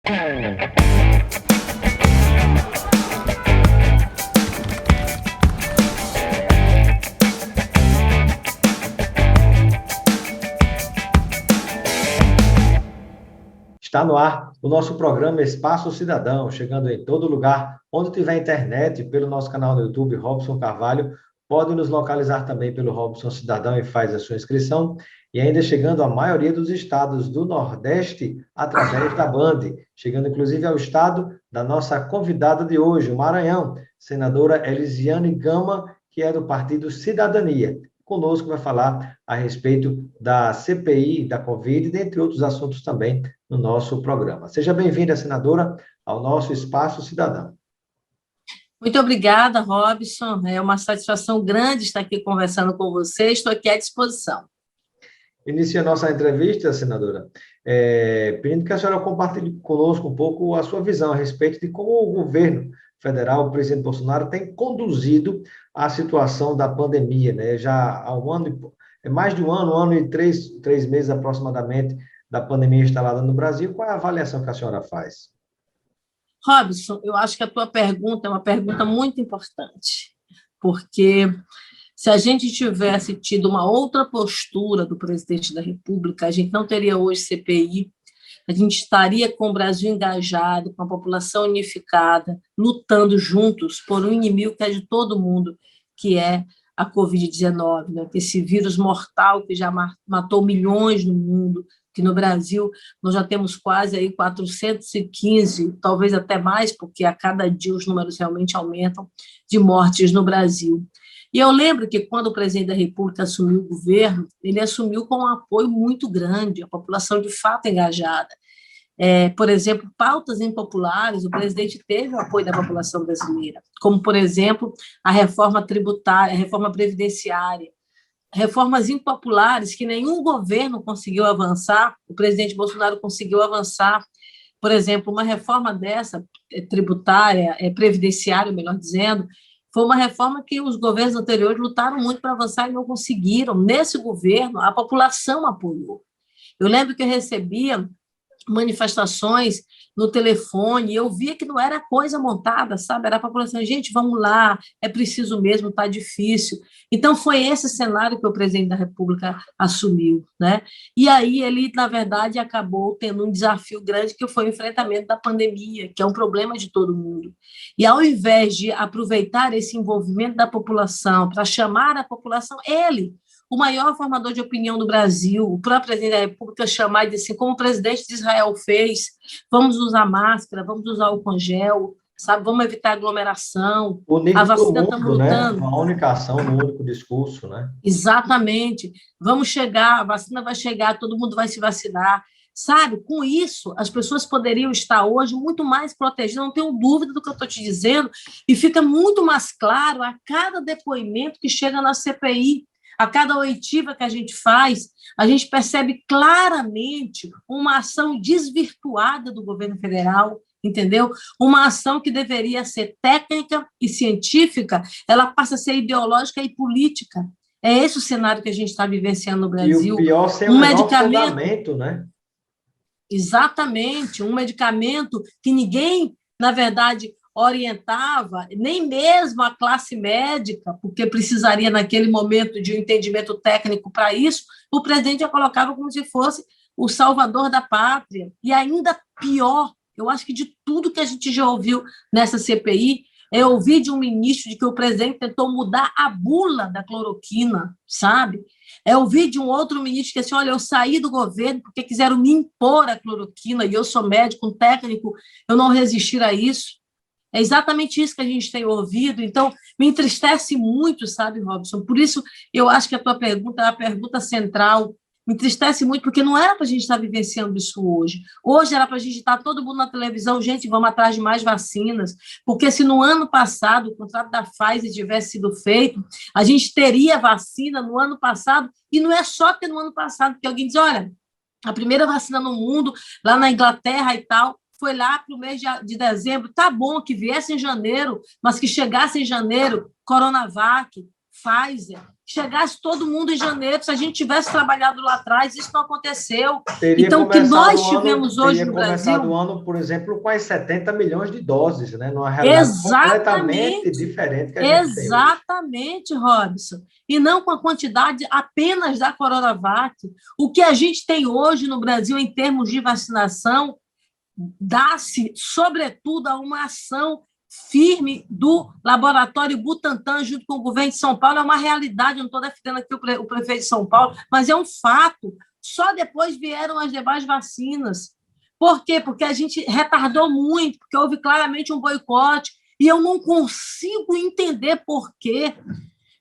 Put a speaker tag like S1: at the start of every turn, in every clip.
S1: Está no ar o nosso programa Espaço Cidadão, chegando em todo lugar, onde tiver internet, pelo nosso canal no YouTube, Robson Carvalho, pode nos localizar também pelo Robson Cidadão e faz a sua inscrição, e ainda chegando à maioria dos estados do Nordeste, através da Band, chegando inclusive ao estado da nossa convidada de hoje, o Maranhão, senadora Elisiane Gama, que é do Partido Cidadania. Conosco vai falar a respeito da CPI, da Covid, dentre outros assuntos também no nosso programa. Seja bem-vinda, senadora, ao nosso Espaço Cidadão.
S2: Muito obrigada, Robson. É uma satisfação grande estar aqui conversando com você. Estou aqui à disposição.
S1: Inicia a nossa entrevista, senadora, pedindo que a senhora compartilhe conosco um pouco a sua visão a respeito de como o governo federal, o presidente Bolsonaro, tem conduzido a situação da pandemia, né? Já há mais de um ano e três meses aproximadamente da pandemia instalada no Brasil. Qual é a avaliação que a senhora faz?
S2: Robson, eu acho que a tua pergunta é uma pergunta muito importante, porque se a gente tivesse tido uma outra postura do presidente da República, a gente não teria hoje CPI, a gente estaria com o Brasil engajado, com a população unificada, lutando juntos por um inimigo que é de todo mundo, que é a Covid-19, né? Esse vírus mortal que já matou milhões no mundo, que no Brasil nós já temos quase aí 415, talvez até mais, porque a cada dia os números realmente aumentam, de mortes no Brasil. E eu lembro que quando o presidente da República assumiu o governo, ele assumiu com um apoio muito grande, a população de fato engajada. Por exemplo, pautas impopulares, o presidente teve o apoio da população brasileira, como, por exemplo, a reforma tributária, a reforma previdenciária, reformas impopulares que nenhum governo conseguiu avançar, o presidente Bolsonaro conseguiu avançar. Por exemplo, uma reforma dessa, tributária, previdenciária, melhor dizendo, foi uma reforma que os governos anteriores lutaram muito para avançar e não conseguiram. Nesse governo, a população apoiou. Eu lembro que eu recebia manifestações no telefone, e eu via que não era coisa montada, sabe? Era a população, gente, vamos lá, é preciso mesmo, está difícil. Então, foi esse cenário que o presidente da República assumiu, né? E aí ele, na verdade, acabou tendo um desafio grande, que foi o enfrentamento da pandemia, que é um problema de todo mundo. E ao invés de aproveitar esse envolvimento da população para chamar a população, ele, o maior formador de opinião do Brasil, o próprio presidente da República, chamar e dizer assim, como o presidente de Israel fez, vamos usar máscara, vamos usar álcool gel, sabe? Vamos evitar aglomeração, a vacina está lutando.
S1: Né? Uma única ação, um único discurso, né?
S2: Exatamente. Vamos chegar, a vacina vai chegar, todo mundo vai se vacinar. Sabe, com isso, as pessoas poderiam estar hoje muito mais protegidas, não tenho dúvida do que eu estou te dizendo, e fica muito mais claro a cada depoimento que chega na CPI. A cada oitiva que a gente faz, a gente percebe claramente uma ação desvirtuada do governo federal, entendeu? Uma ação que deveria ser técnica e científica, ela passa a ser ideológica e política. É esse o cenário que a gente está vivenciando no Brasil.
S1: E o pior, sem o menor fundamento, né?
S2: Exatamente, um medicamento que ninguém, na verdade, orientava, nem mesmo a classe médica, porque precisaria, naquele momento, de um entendimento técnico para isso, o presidente já colocava como se fosse o salvador da pátria. E ainda pior, eu acho que de tudo que a gente já ouviu nessa CPI, é ouvir de um ministro de que o presidente tentou mudar a bula da cloroquina, sabe? É ouvir de um outro ministro que assim, olha, eu saí do governo porque quiseram me impor a cloroquina e eu sou médico, um técnico, eu não resistir a isso. É exatamente isso que a gente tem ouvido, então me entristece muito, sabe, Robson? Por isso eu acho que a tua pergunta é a pergunta central, me entristece muito, porque não era para a gente estar vivenciando isso hoje. Hoje era para a gente estar todo mundo na televisão, gente, vamos atrás de mais vacinas, porque se no ano passado o contrato da Pfizer tivesse sido feito, a gente teria vacina no ano passado, e não é só ter no ano passado, porque alguém diz, olha, a primeira vacina no mundo, lá na Inglaterra e tal, foi lá para o mês de dezembro, tá bom que viesse em janeiro, mas que chegasse em janeiro, Coronavac, Pfizer, chegasse todo mundo em janeiro. Se a gente tivesse trabalhado lá atrás, isso não aconteceu.
S1: Teria
S2: Então, o que nós
S1: começado o
S2: tivemos
S1: ano,
S2: hoje
S1: teria
S2: no
S1: começado
S2: Brasil...
S1: o ano, por exemplo, com as 70 milhões de doses, né? Numa realidade completamente
S2: Exatamente,
S1: diferente que a gente tem hoje.
S2: exatamente, Robson. E não com a quantidade apenas da Coronavac. O que a gente tem hoje no Brasil em termos de vacinação dá-se, sobretudo, a uma ação firme do Laboratório Butantan junto com o governo de São Paulo. É uma realidade, eu não estou defendendo aqui o prefeito de São Paulo, mas é um fato. Só depois vieram as demais vacinas. Por quê? Porque a gente retardou muito, porque houve claramente um boicote, e eu não consigo entender por quê.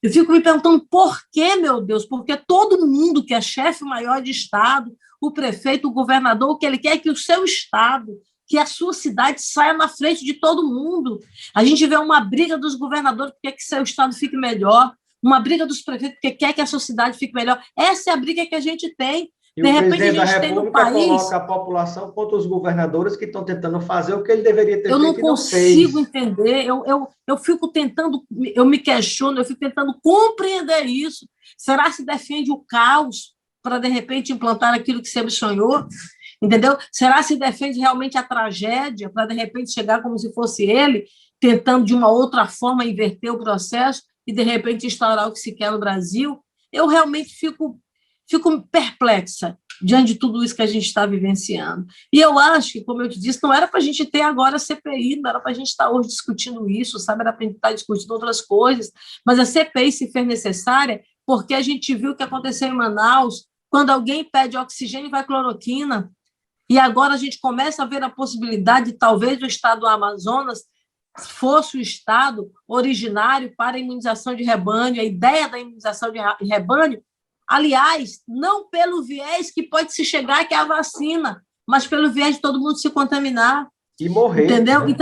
S2: Eu fico me perguntando por quê, meu Deus, porque todo mundo que é chefe maior de Estado, o prefeito, o governador, o que ele quer é que o seu Estado, que a sua cidade saia na frente de todo mundo. A gente vê uma briga dos governadores porque quer que seu Estado fique melhor, uma briga dos prefeitos porque quer que a sua cidade fique melhor. Essa é a briga que a gente tem.
S1: E
S2: De
S1: o
S2: repente, a
S1: presidente da
S2: gente tem no
S1: República
S2: país...
S1: coloca a população contra os governadores que estão tentando fazer o que ele deveria ter
S2: Eu não
S1: feito e não
S2: consigo
S1: fez.
S2: entender, eu fico tentando, eu me questiono, eu fico tentando compreender isso. Será que se defende o caos para, de repente, implantar aquilo que sempre sonhou? Entendeu? Será que se defende realmente a tragédia para, de repente, chegar como se fosse ele, tentando, de uma outra forma, inverter o processo e, de repente, instaurar o que se quer no Brasil? Eu realmente fico perplexa diante de tudo isso que a gente está vivenciando. E eu acho que, como eu te disse, não era para a gente ter agora a CPI, não era para a gente estar hoje discutindo isso, sabe? Era para a gente estar discutindo outras coisas, mas a CPI se fez necessária porque a gente viu o que aconteceu em Manaus, quando alguém pede oxigênio e vai cloroquina, e agora a gente começa a ver a possibilidade de talvez o estado do Amazonas fosse o estado originário para a imunização de rebanho, a ideia da imunização de rebanho. Aliás, não pelo viés que pode se chegar, que é a vacina, mas pelo viés de todo mundo se contaminar.
S1: E morrer.
S2: Entendeu?
S1: Né?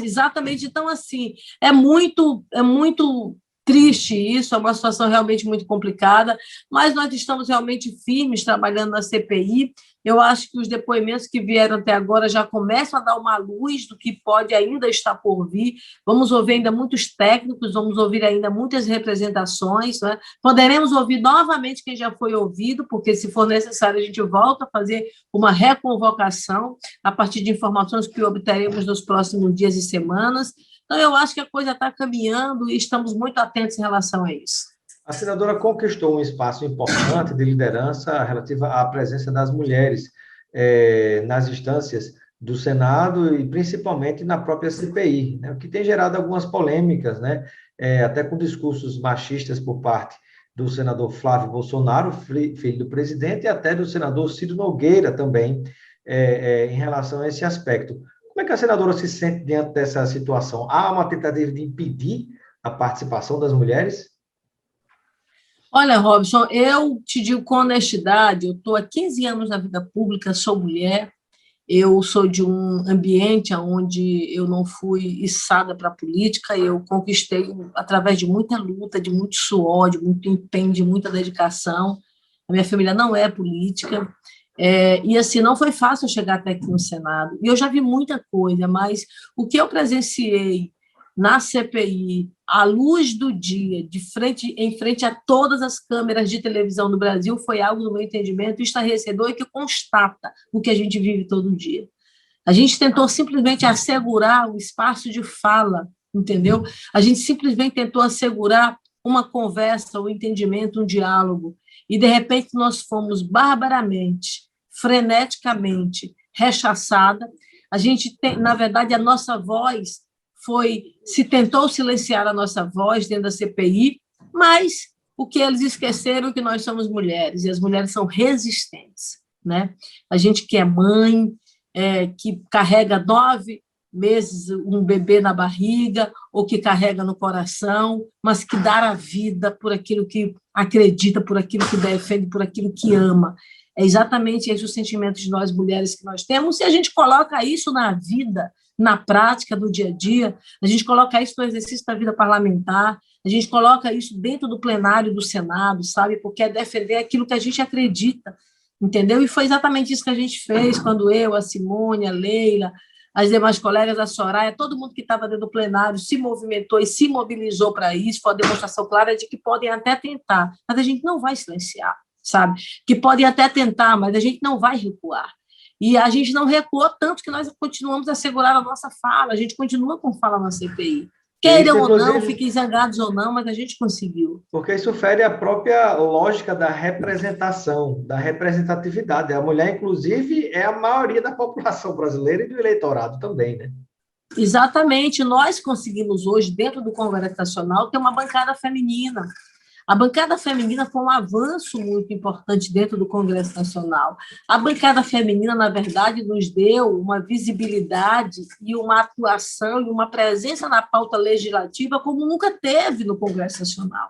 S2: Exatamente. Então, assim, é muito triste isso, é uma situação realmente muito complicada, mas nós estamos realmente firmes trabalhando na CPI. Eu acho que os depoimentos que vieram até agora já começam a dar uma luz do que pode ainda estar por vir. Vamos ouvir ainda muitos técnicos, vamos ouvir ainda muitas representações, né? Poderemos ouvir novamente quem já foi ouvido, porque, se for necessário, a gente volta a fazer uma reconvocação a partir de informações que obteremos nos próximos dias e semanas. Então, eu acho que a coisa está caminhando e estamos muito atentos em relação a isso.
S1: A senadora conquistou um espaço importante de liderança relativa à presença das mulheres nas instâncias do Senado e principalmente na própria CPI, né, o que tem gerado algumas polêmicas, né, até com discursos machistas por parte do senador Flávio Bolsonaro, filho do presidente, e até do senador Ciro Nogueira também, em relação a esse aspecto. Como é que a senadora se sente diante dessa situação? Há uma tentativa de impedir a participação das mulheres?
S2: Olha, Robson, eu te digo com honestidade, eu estou há 15 anos na vida pública, sou mulher, eu sou de um ambiente onde eu não fui içada para a política, eu conquistei através de muita luta, de muito suor, de muito empenho, de muita dedicação. A minha família não é política, e assim, não foi fácil chegar até aqui no Senado. E eu já vi muita coisa, mas o que eu presenciei na CPI, à luz do dia, em frente a todas as câmeras de televisão do Brasil, foi algo, no meu entendimento, estarrecedor e que constata o que a gente vive todo dia. A gente tentou simplesmente assegurar o espaço de fala, entendeu? A gente simplesmente tentou assegurar uma conversa, um entendimento, um diálogo, e, de repente, nós fomos barbaramente, freneticamente rechaçada. A gente tem, na verdade, a nossa voz se tentou silenciar a nossa voz dentro da CPI, mas o que eles esqueceram é que nós somos mulheres, e as mulheres são resistentes, né? A gente que é mãe, que carrega 9 meses um bebê na barriga, ou que carrega no coração, mas que dá a vida por aquilo que acredita, por aquilo que defende, por aquilo que ama. É exatamente esse o sentimento de nós mulheres que nós temos, e a gente coloca isso na vida, na prática do dia a dia, a gente coloca isso no exercício da vida parlamentar, a gente coloca isso dentro do plenário do Senado, sabe? Porque é defender aquilo que a gente acredita, entendeu? E foi exatamente isso que a gente fez quando eu, a Simone, a Leila, as demais colegas, a Soraya, todo mundo que estava dentro do plenário se movimentou e se mobilizou para isso, foi uma demonstração clara de que podem até tentar, mas a gente não vai silenciar, sabe? Que podem até tentar, mas a gente não vai recuar. E a gente não recuou tanto que nós continuamos a segurar a nossa fala, a gente continua com fala na CPI. Queiram ou não, fiquem zangados ou não, mas a gente conseguiu.
S1: Porque isso fere a própria lógica da representação, da representatividade. A mulher, inclusive, é a maioria da população brasileira e do eleitorado também, né?
S2: Exatamente. Nós conseguimos hoje, dentro do Congresso Nacional, ter uma bancada feminina. A bancada feminina foi um avanço muito importante dentro do Congresso Nacional. A bancada feminina, na verdade, nos deu uma visibilidade e uma atuação e uma presença na pauta legislativa como nunca teve no Congresso Nacional.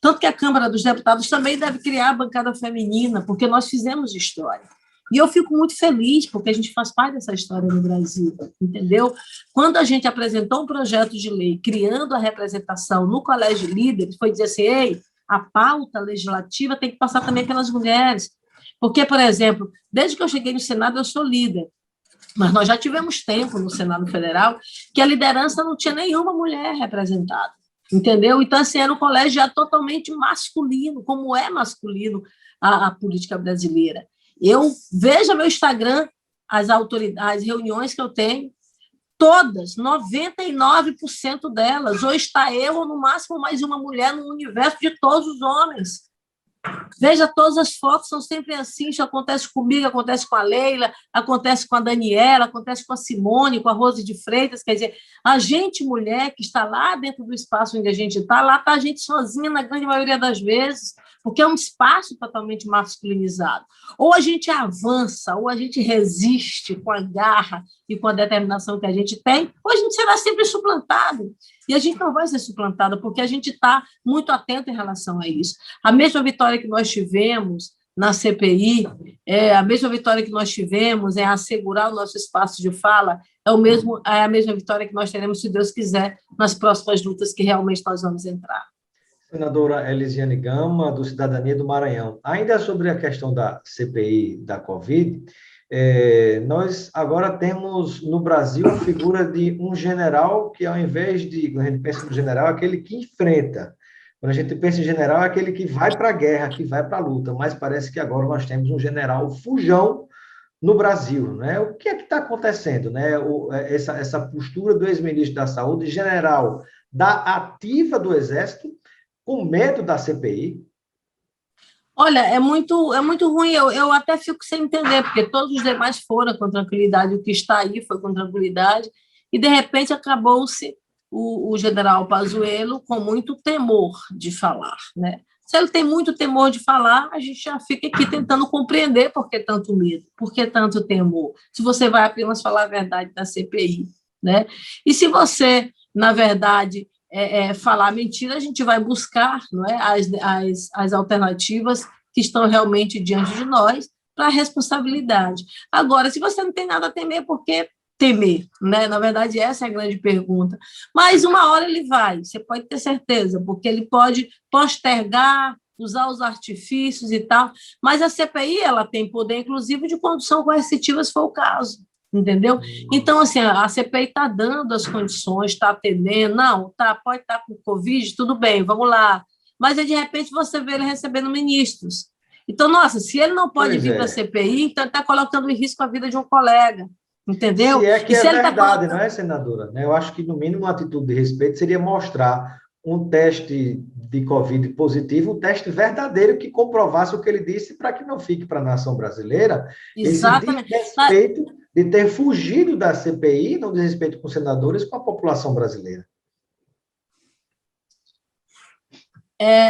S2: Tanto que a Câmara dos Deputados também deve criar a bancada feminina, porque nós fizemos história. E eu fico muito feliz, porque a gente faz parte dessa história no Brasil, entendeu? Quando a gente apresentou um projeto de lei criando a representação no Colégio de Líderes, foi dizer assim, ei, a pauta legislativa tem que passar também pelas mulheres. Porque, por exemplo, desde que eu cheguei no Senado, eu sou líder, mas nós já tivemos tempo no Senado Federal que a liderança não tinha nenhuma mulher representada, entendeu? Então, assim, era um colégio já totalmente masculino, como é masculino a política brasileira. Eu vejo meu Instagram, as autoridades, as reuniões que eu tenho, todas, 99% delas, ou está eu, ou no máximo mais uma mulher no universo de todos os homens. Veja, todas as fotos são sempre assim, isso acontece comigo, acontece com a Leila, acontece com a Daniela, acontece com a Simone, com a Rose de Freitas, quer dizer, a gente, mulher, que está lá dentro do espaço onde a gente está, lá está a gente sozinha na grande maioria das vezes, porque é um espaço totalmente masculinizado. Ou a gente avança, ou a gente resiste com a garra e com a determinação que a gente tem, ou a gente será sempre suplantado. E a gente não vai ser suplantada, porque a gente está muito atento em relação a isso. A mesma vitória que nós tivemos na CPI, a mesma vitória que nós tivemos em assegurar o nosso espaço de fala, é a mesma vitória que nós teremos, se Deus quiser, nas próximas lutas que realmente nós vamos entrar.
S1: Senadora Elisiane Gama, do Cidadania do Maranhão. Ainda sobre a questão da CPI da Covid, nós agora temos no Brasil a figura de um general que, ao invés de, quando a gente pensa no general, é aquele que enfrenta. Quando a gente pensa em general, é aquele que vai para a guerra, que vai para a luta, mas parece que agora nós temos um general fujão no Brasil, né? O que é que está acontecendo, né? Essa postura do ex-ministro da Saúde, general da ativa do Exército, com medo da CPI?
S2: Olha, é muito ruim, eu até fico sem entender, porque todos os demais foram com tranquilidade, o que está aí foi com tranquilidade, e, de repente, acabou-se o general Pazuello com muito temor de falar, né? Se ele tem muito temor de falar, a gente já fica aqui tentando compreender por que tanto medo, por que tanto temor, se você vai apenas falar a verdade da CPI, né? E se você, na verdade, falar mentira, a gente vai buscar, não é, as alternativas que estão realmente diante de nós para a responsabilidade. Agora, se você não tem nada a temer, por que temer? Né? Na verdade, essa é a grande pergunta. Mas uma hora ele vai, você pode ter certeza, porque ele pode postergar, usar os artifícios e tal, mas a CPI ela tem poder, inclusive, de condução coercitiva, se for o caso. Entendeu? Então, assim, a CPI está dando as condições, está atendendo, pode estar com Covid, tudo bem, vamos lá. Mas, de repente, você vê ele recebendo ministros. Então, nossa, se ele não pode vir para a CPI, então ele está colocando em risco a vida de um colega, entendeu?
S1: Se é que é verdade, não é, senadora? Eu acho que, no mínimo, uma atitude de respeito seria mostrar um teste de Covid positivo, um teste verdadeiro que comprovasse o que ele disse, para que não fique para a nação brasileira
S2: Exatamente.
S1: Esse desrespeito de ter fugido da CPI, não desrespeito com os senadores, com a população brasileira.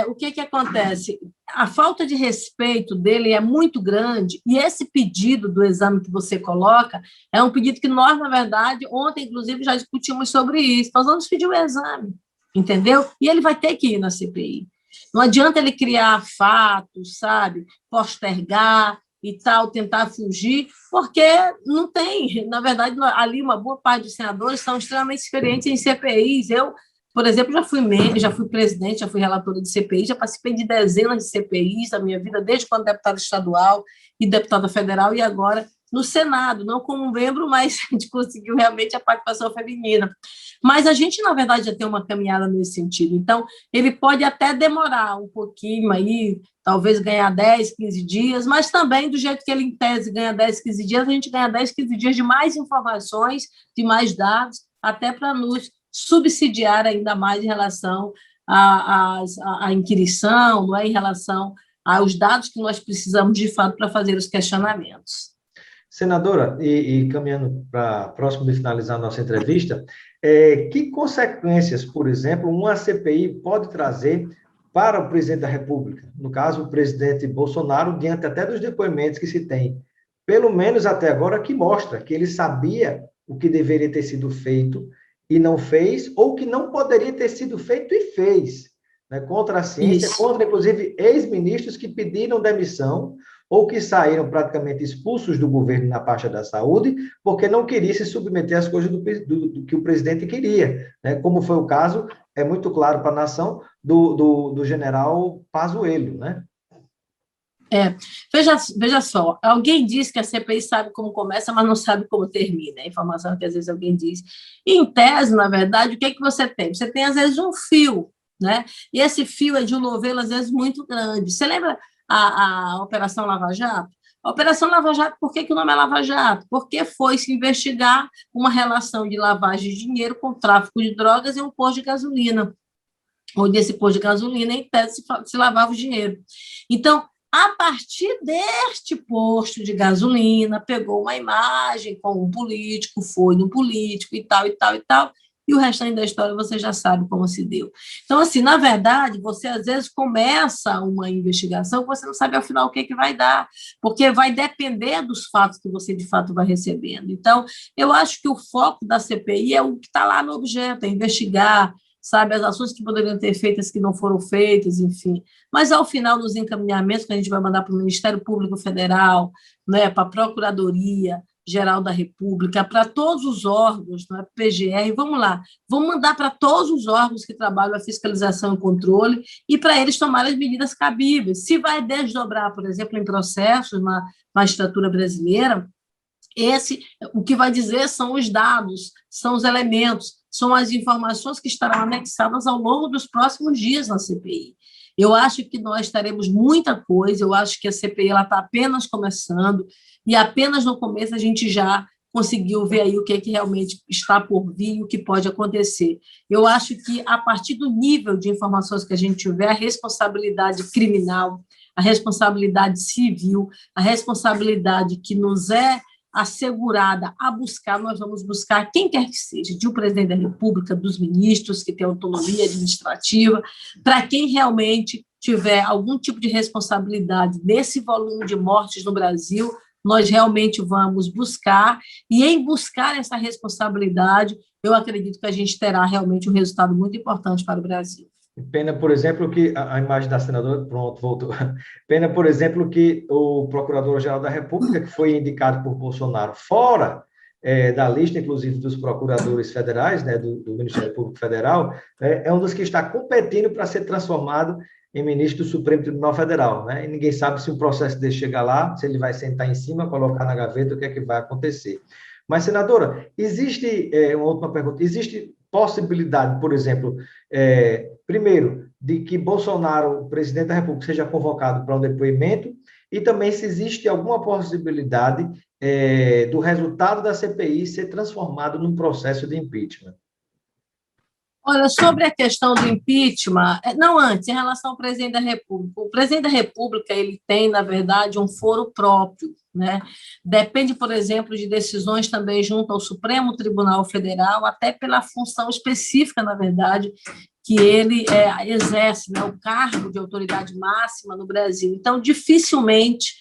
S2: O que acontece? A falta de respeito dele é muito grande, e esse pedido do exame que você coloca é um pedido que nós, na verdade, ontem, inclusive, já discutimos sobre isso. Nós vamos pedir o exame, entendeu? E ele vai ter que ir na CPI. Não adianta ele criar fatos, sabe? Postergar e tal, tentar fugir, porque não tem, na verdade, ali uma boa parte dos senadores são extremamente experientes em CPIs. Eu, por exemplo, já fui presidente, já fui relatora de CPI, já participei de dezenas de CPIs na minha vida, desde quando deputada estadual e deputada federal, e agora no Senado, não como membro, mas a gente conseguiu realmente a participação feminina. Mas a gente, na verdade, já tem uma caminhada nesse sentido. Então, ele pode até demorar um pouquinho aí, talvez ganhar 10, 15 dias, mas também, do jeito que ele, em tese, ganha 10, 15 dias, a gente ganha 10, 15 dias de mais informações, de mais dados, até para nos subsidiar ainda mais em relação à inquirição, não é? Em relação aos dados que nós precisamos, de fato, para fazer os questionamentos.
S1: Senadora, e caminhando para próximo de finalizar a nossa entrevista, que consequências, por exemplo, uma CPI pode trazer para o presidente da República? No caso, o presidente Bolsonaro, diante até dos depoimentos que se tem, pelo menos até agora, que mostra que ele sabia o que deveria ter sido feito e não fez, ou que não poderia ter sido feito e fez, né? Contra a ciência, contra, inclusive, ex-ministros que pediram demissão ou que saíram praticamente expulsos do governo na pasta da saúde, porque não queria se submeter às coisas do que o presidente queria, né? Como foi o caso, é muito claro para a nação, do general Pazuello, né?
S2: Veja só, alguém diz que a CPI sabe como começa, mas não sabe como termina. A informação que às vezes alguém diz. E, em tese, na verdade, o que é que você tem? Você tem, às vezes, um fio, né? E esse fio é de um novelo, às vezes, muito grande. Você lembra a Operação Lava Jato? A Operação Lava Jato, por que o nome é Lava Jato? Porque foi se investigar uma relação de lavagem de dinheiro com tráfico de drogas em um posto de gasolina, onde esse posto de gasolina, em tese, se lavava o dinheiro. Então, a partir deste posto de gasolina, pegou uma imagem com um político, foi no político e tal, e tal, e tal, e o restante da história você já sabe como se deu. Então, assim, na verdade, você às vezes começa uma investigação, você não sabe ao final o que é que vai dar, porque vai depender dos fatos que você, de fato, vai recebendo. Então, eu acho que o foco da CPI é o que está lá no objeto, é investigar, sabe, as ações que poderiam ter feitas que não foram feitas, enfim. Mas, ao final, nos encaminhamentos que a gente vai mandar para o Ministério Público Federal, né, para a Procuradoria-Geral da República, para todos os órgãos, né, PGR, vamos lá, vamos mandar para todos os órgãos que trabalham a fiscalização e controle e para eles tomarem as medidas cabíveis. Se vai desdobrar, por exemplo, em processos na magistratura brasileira, o que vai dizer são os dados, são os elementos, são as informações que estarão anexadas ao longo dos próximos dias na CPI. Eu acho que nós teremos muita coisa, eu acho que a CPI está apenas começando, e apenas no começo a gente já conseguiu ver aí o que é que realmente está por vir e o que pode acontecer. Eu acho que, a partir do nível de informações que a gente tiver, a responsabilidade criminal, a responsabilidade civil, a responsabilidade que nos é assegurada a buscar, nós vamos buscar quem quer que seja, de um presidente da República, dos ministros que têm autonomia administrativa, para quem realmente tiver algum tipo de responsabilidade nesse volume de mortes no Brasil, nós realmente vamos buscar, e em buscar essa responsabilidade, eu acredito que a gente terá realmente um resultado muito importante para o Brasil.
S1: Pena, por exemplo, que a imagem da senadora, pronto, voltou. Pena, por exemplo, que o Procurador-Geral da República, que foi indicado por Bolsonaro fora da lista, inclusive, dos procuradores federais, né, do Ministério Público Federal, é um dos que está competindo para ser transformado em ministro do Supremo Tribunal Federal, né? E ninguém sabe se o processo dele chegar lá, se ele vai sentar em cima, colocar na gaveta, o que é que vai acontecer. Mas, senadora, existe, uma última pergunta, existe possibilidade, por exemplo, primeiro, de que Bolsonaro, o presidente da República, seja convocado para um depoimento, e também se existe alguma possibilidade do resultado da CPI ser transformado num processo de impeachment?
S2: Olha, sobre a questão do impeachment, não antes, em relação ao presidente da República. O presidente da República, ele tem, na verdade, um foro próprio, né? Depende, por exemplo, de decisões também junto ao Supremo Tribunal Federal, até pela função específica, na verdade, que ele exerce, né, o cargo de autoridade máxima no Brasil. Então, dificilmente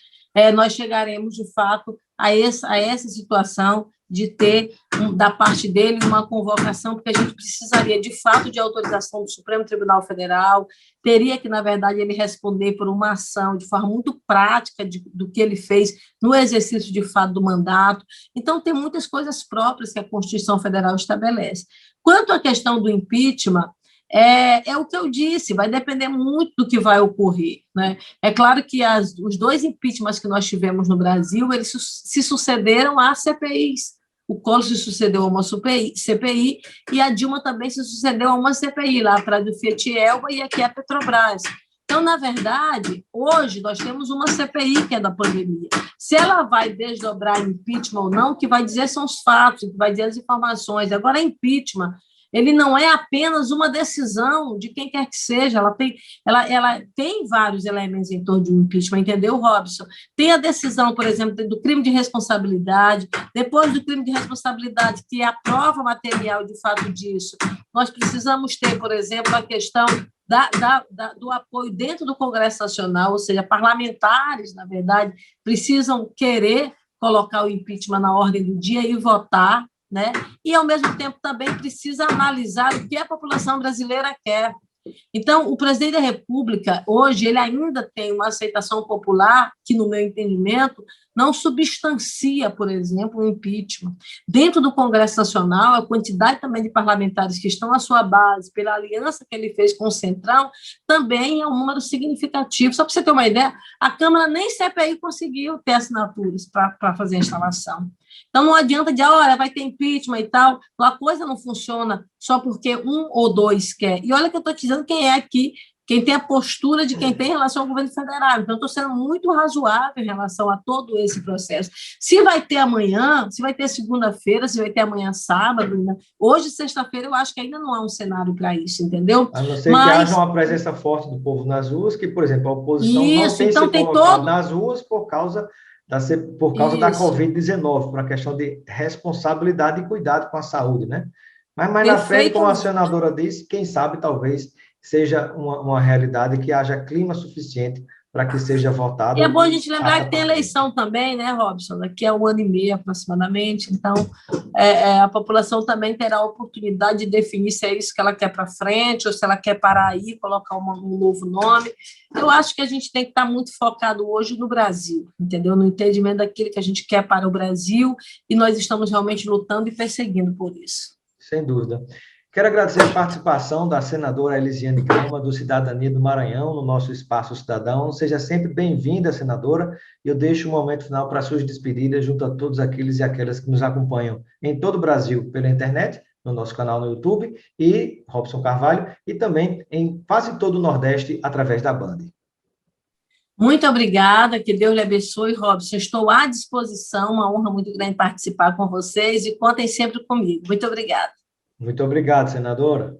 S2: nós chegaremos, de fato, a essa situação de ter, da parte dele, uma convocação, porque a gente precisaria, de fato, de autorização do Supremo Tribunal Federal, teria que, na verdade, ele responder por uma ação de forma muito prática do que ele fez no exercício, de fato, do mandato. Então, tem muitas coisas próprias que a Constituição Federal estabelece. Quanto à questão do impeachment, é o que eu disse, vai depender muito do que vai ocorrer, né? É claro que os dois impeachments que nós tivemos no Brasil, eles se sucederam a CPIs. O Collor se sucedeu a uma CPI e a Dilma também se sucedeu a uma CPI, lá atrás do Fiat Elba e aqui a Petrobras. Então, na verdade, hoje nós temos uma CPI, que é da pandemia. Se ela vai desdobrar impeachment ou não, o que vai dizer são os fatos, o que vai dizer as informações. Agora, impeachment, ele não é apenas uma decisão de quem quer que seja, ela tem vários elementos em torno de um impeachment, entendeu, Robson? Tem a decisão, por exemplo, do crime de responsabilidade, depois do crime de responsabilidade, que é a prova material de fato disso, nós precisamos ter, por exemplo, a questão do apoio dentro do Congresso Nacional, ou seja, parlamentares, na verdade, precisam querer colocar o impeachment na ordem do dia e votar, né? E, ao mesmo tempo, também precisa analisar o que a população brasileira quer. Então, o presidente da República, hoje, ele ainda tem uma aceitação popular que, no meu entendimento, não substancia, por exemplo, o impeachment. Dentro do Congresso Nacional, a quantidade também de parlamentares que estão à sua base, pela aliança que ele fez com o Centrão, também é um número significativo. Só para você ter uma ideia, a Câmara nem CPI conseguiu ter assinaturas para fazer a instalação. Então, não adianta dizer, olha, vai ter impeachment e tal, a coisa não funciona só porque um ou dois quer. E olha que eu estou te dizendo quem é aqui, quem tem a postura de quem tem em relação ao governo federal. Então, estou sendo muito razoável em relação a todo esse processo. Se vai ter amanhã, se vai ter segunda-feira, se vai ter amanhã sábado, né? Hoje, sexta-feira, eu acho que ainda não há um cenário para isso, entendeu?
S1: A não ser que haja uma presença forte do povo nas ruas, que, por exemplo, a oposição não tem
S2: então,
S1: se colocado nas ruas por causa da Covid-19, por uma questão de responsabilidade e cuidado com a saúde, né? Mas mais na frente, como a senadora disse, quem sabe talvez seja uma realidade que haja clima suficiente para que seja votado.
S2: E é bom a gente lembrar que tem eleição também, né, Robson? Daqui a 1 ano e meio, aproximadamente. Então, a população também terá a oportunidade de definir se é isso que ela quer para frente, ou se ela quer parar aí, colocar um novo nome. Eu acho que a gente tem que estar muito focado hoje no Brasil, entendeu? No entendimento daquilo que a gente quer para o Brasil, e nós estamos realmente lutando e perseguindo por isso.
S1: Sem dúvida. Quero agradecer a participação da senadora Elisiane Gama, do Cidadania do Maranhão, no nosso Espaço Cidadão. Seja sempre bem-vinda, senadora, e eu deixo um momento final para suas despedidas junto a todos aqueles e aquelas que nos acompanham em todo o Brasil pela internet, no nosso canal no YouTube, e Robson Carvalho, e também em quase todo o Nordeste, através da Band.
S2: Muito obrigada, que Deus lhe abençoe, Robson. Estou à disposição, uma honra muito grande participar com vocês, e contem sempre comigo. Muito obrigada.
S1: Muito obrigado, senadora.